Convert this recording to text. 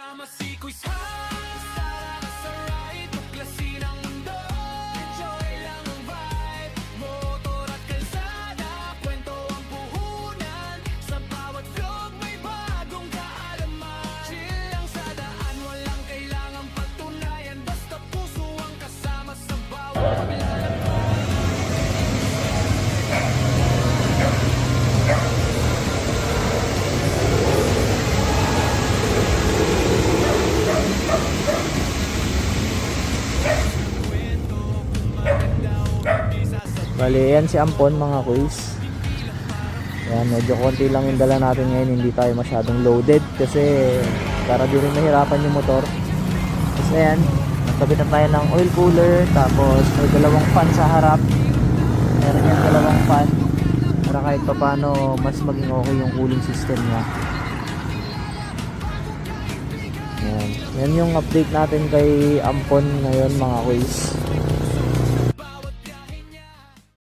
Kasama si Kuis Sara sa ride, maklase ng mundo. Enjoy lang ang vibe, motor at kalsada. Kwento ang puhunan, sa bawat vlog may bagong kaalaman. Chill lang sa daan, walang kailangang pagtunayan. Basta puso ang kasama sa bawat paglalakbay. Bali, yan si Ampon mga kuys. Yan, medyo konti lang yung dala natin ngayon. Hindi tayo masyadong loaded kasi para di rin mahirapan yung motor. Tapos ayan, nagkabit na tayo ng oil cooler. Tapos may dalawang fan sa harap. Meron yan dalawang fan para kahit pa paano mas maging okay yung cooling system niya. Yan, yan yung update natin kay Ampon ngayon mga kuys.